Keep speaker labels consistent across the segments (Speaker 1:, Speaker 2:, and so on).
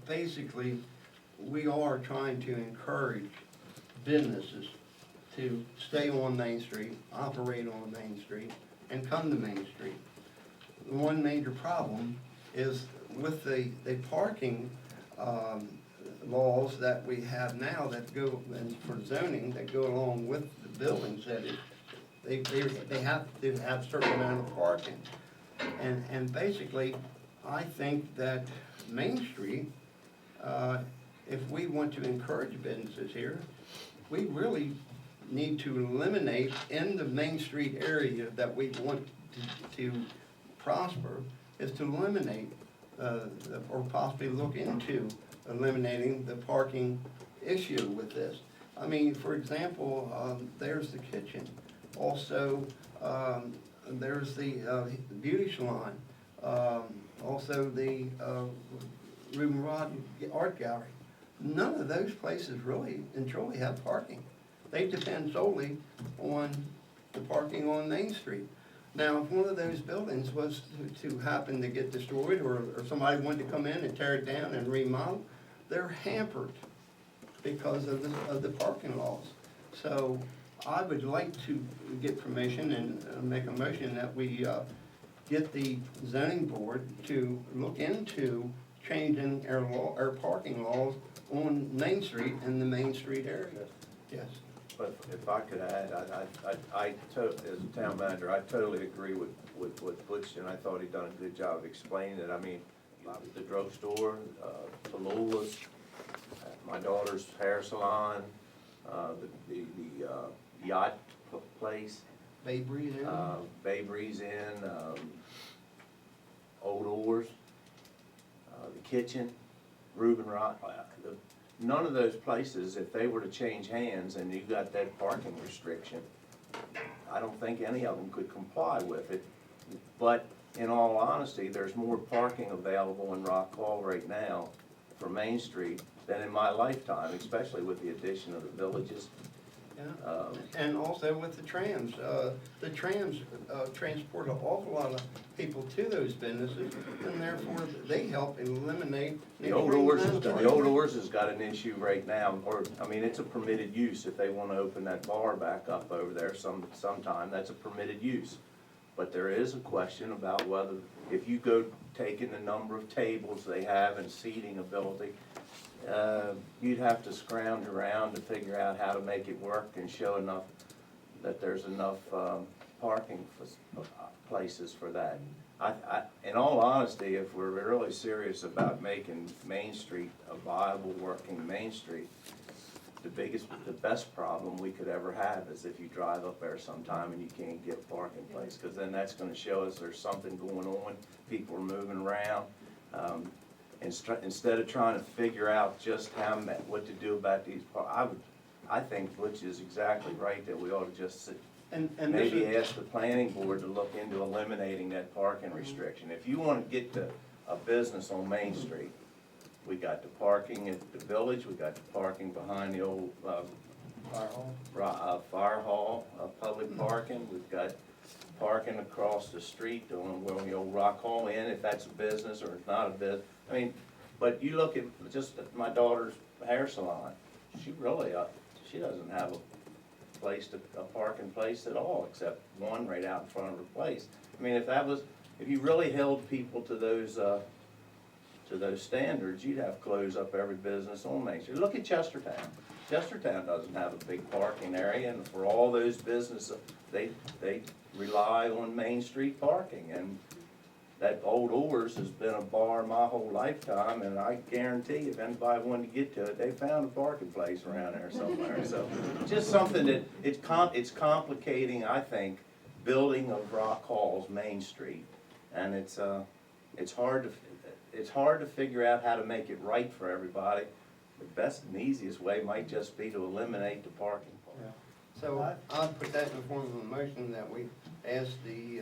Speaker 1: basically, we are trying to encourage businesses to stay on Main Street, operate on Main Street, and come to Main Street. One major problem is with the parking laws that we have now that go, and for zoning, that go along with the buildings, that they have to have a certain amount of parking. And basically, I think that Main Street, if we want to encourage businesses here, we really need to eliminate in the Main Street area that we want to prosper, is to eliminate, or possibly look into eliminating the parking issue with this. I mean, for example, there's the kitchen. Also, there's the beauty salon. Also the Reuben Rod Art Gallery. None of those places really and truly have parking. They depend solely on the parking on Main Street. Now, if one of those buildings was to happen to get destroyed, or somebody wanted to come in and tear it down and remodel, they're hampered because of the parking laws. So I would like to get permission and make a motion that we get the zoning board to look into changing our parking laws on Main Street and the Main Street area. Yes.
Speaker 2: But if I could add, as a town manager, I totally agree with Butch, and I thought he'd done a good job of explaining it. I mean, the drugstore, Tallulah's, my daughter's hair salon, the yacht place,
Speaker 1: Bay Breeze Inn?
Speaker 2: Bay Breeze Inn, Old Oars, the kitchen, Reuben Rod. None of those places, if they were to change hands and you got that parking restriction, I don't think any of them could comply with it. But in all honesty, there's more parking available in Rock Hall right now for Main Street than in my lifetime, especially with the addition of the villages.
Speaker 1: Yeah, and also with the trams. The trams transport an awful lot of people to those businesses, and therefore they help eliminate.
Speaker 2: The Old Oars has got an issue right now, or, I mean, it's a permitted use. If they want to open that bar back up over there sometime, that's a permitted use. But there is a question about whether, if you go taking the number of tables they have and seating ability, you'd have to scrounge around to figure out how to make it work and show enough, that there's enough parking places for that. In all honesty, if we're really serious about making Main Street a viable working Main Street, the best problem we could ever have is if you drive up there sometime and you can't get a parking place, because then that's going to show us there's something going on, people are moving around. Instead of trying to figure out just what to do about these, I think Butch is exactly right, that we ought to just sit,
Speaker 1: And
Speaker 2: maybe ask the planning board to look into eliminating that parking restriction. If you want to get to a business on Main Street, we got the parking at the village, we got the parking behind the old fire hall, public parking, we've got parking across the street on the old Rock Hall Inn, if that's a business or it's not a business. I mean, but you look at just my daughter's hair salon, she really, she doesn't have a parking place at all, except one right out in front of her place. I mean, if you really held people to those standards, you'd have to close up every business on Main Street. Look at Chestertown. Chestertown doesn't have a big parking area, and for all those businesses, they rely on Main Street parking. And that Old Oars has been a bar my whole lifetime, and I guarantee if anybody wanted to get to it, they found a parking place around there somewhere. So just something that it's complicating, I think, building of Rock Hall's Main Street, and it's hard to figure out how to make it right for everybody. The best and easiest way might just be to eliminate the parking part.
Speaker 1: Yeah. So I'll put that in the form of a motion that we ask the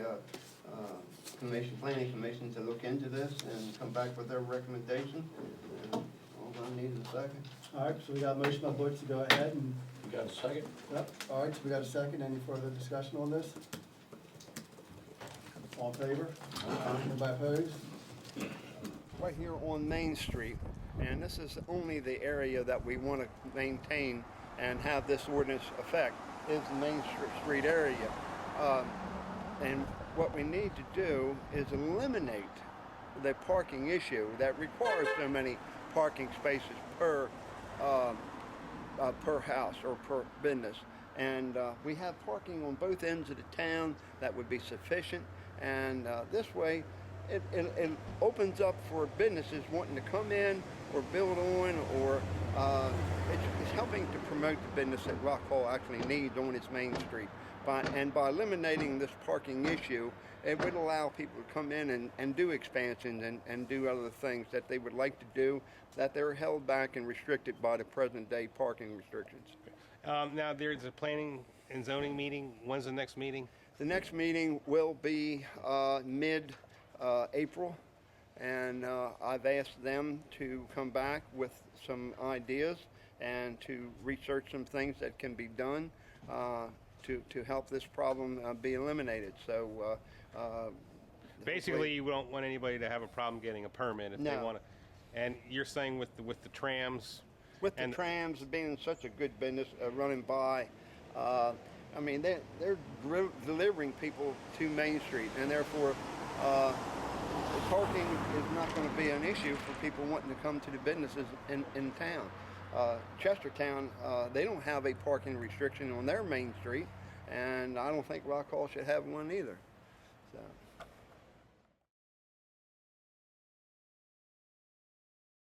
Speaker 1: planning commission to look into this and come back with their recommendation. And all I need is a second.
Speaker 3: All right, so we got a motion by Butch to go ahead and,
Speaker 4: You got a second?
Speaker 3: yep, all right, so we got a second. Any further discussion on this? All in favor? Anybody opposed?
Speaker 1: right here on Main Street, and this is only the area that we want to maintain and have this ordinance affect, is the Main Street area. And what we need to do is eliminate the parking issue that requires so many parking spaces per house or per business. And we have parking on both ends of the town that would be sufficient. And this way, it opens up for businesses wanting to come in or build on, or it's helping to promote the business that Rock Hall actually needs on its main street. And by eliminating this parking issue, it would allow people to come in and do expansions and do other things that they would like to do, that they're held back and restricted by the present day parking restrictions.
Speaker 4: Now, there's a planning and zoning meeting. When's the next meeting?
Speaker 1: The next meeting will be mid-April, and I've asked them to come back with some ideas and to research some things that can be done to help this problem be eliminated. So
Speaker 4: Basically, you don't want anybody to have a problem getting a permit if they
Speaker 1: No.
Speaker 4: want to. And you're saying with the trams,
Speaker 1: with the
Speaker 4: and-
Speaker 1: trams being such a good business running by, I mean, they're delivering people to Main Street, and therefore the parking is not going to be an issue for people wanting to come to the businesses in town. Chestertown, they don't have a parking restriction on their Main Street, and I don't think Rock Hall should have one either. So.